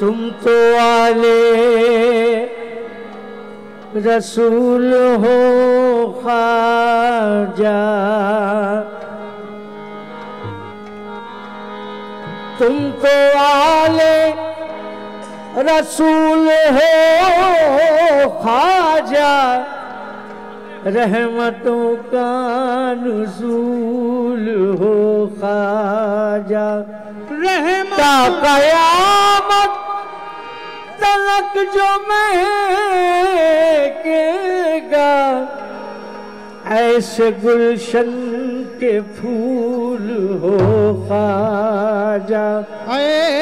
तुम तो आले रसूल हो ख्वाजा, तुम तो आले रसूल हो ख्वाजा, रहमतों का नुज़ूल हो ख्वाजा। रहमता क़यामत तलक जो महकेगा, ऐसे गुलशन के फूल हो ख्वाजा, ऐसे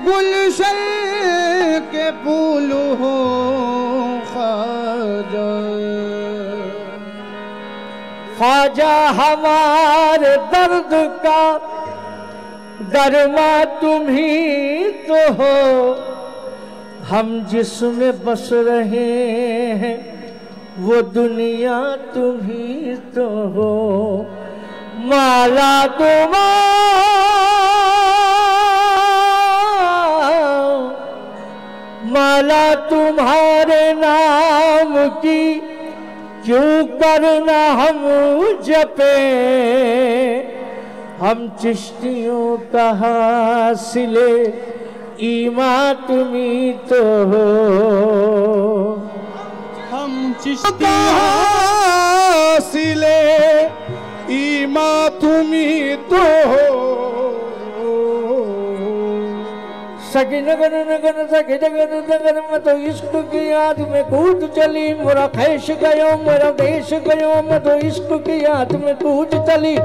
गुलशन के फूल हो ख्वाजा। ख्वाजा हमारे दर्द का दरमा तुम ही तो हो, हम जिसमें बस रहे हैं वो दुनिया तुम ही तो हो। माला माला तुम्हारे नाम की क्यों करना हम जपे, हम चिश्तियों का हासिले ईमा तुम्ही तो हो। हम चिश्तियों का हासिले ईमा तुम्ही तो हो। सगी नगन नगन सगी नगन नगन में तो इश्क की याद में कूद चली, मोरा खैश गयो मेरा देश गयो, मैं तो इश्क की याद में कूद चली।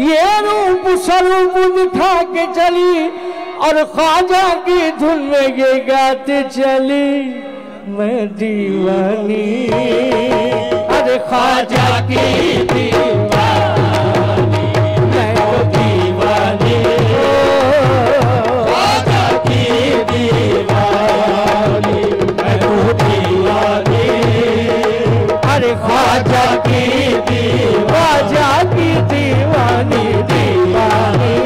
ये रूप स्वरूप दिखा के चली और ख्वाजा की धुन में ये गाते चली, मैं दीवानी अरे ख्वाजा की दीवानी, मैं तो दीवानी ख्वाजा की दीवानी, मैं तो दीवानी अरे ख्वाजा की ख्वाजा की दीवानी दीवानी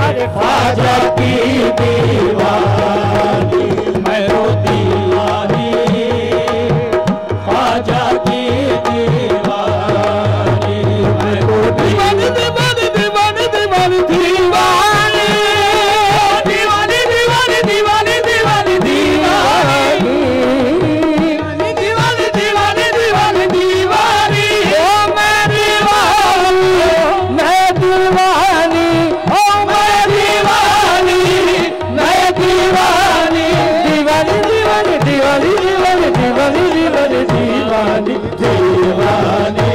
अरे ख्वाजा की दीवानी, मैं तो दीवानी ख्वाजा की दीवानी, मैं तो दीवानी दीवानी दीवानी दीवानी दीवानी दीवानी दीवानी दीवानी दीवानी दीवानी दीवानी दीवानी दीवानी दीवानी ओ मैं दीवानी मैं दीवानी ओ मैं दीवानी मैं दीवानी दीवानी दीवानी दीवानी दीवानी दीवानी दीवानी दीवानी दीवानी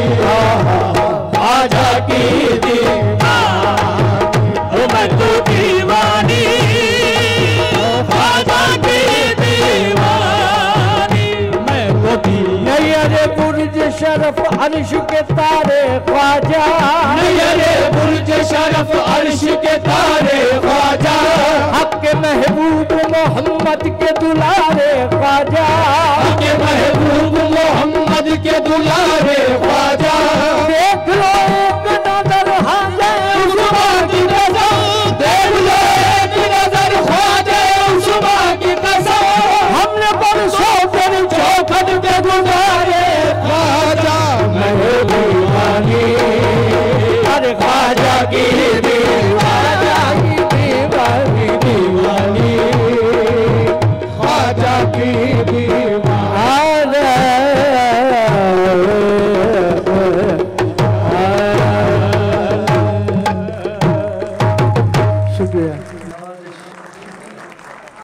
ख्वाजा की दीवानी ओ मैं तो दीवानी ख्वाजा की दीवानी, मैं वो नैरे बुर्ज शरफ अर्श के तारे ख्वाजा, नैरे बुर्ज शरफ अर्श के तारे ख्वाजा, हक के महबूब मोहम्मद के दुलारे ख्वाजा, हक के महबूब मोहम्मद के दुलारे ख्वाजा।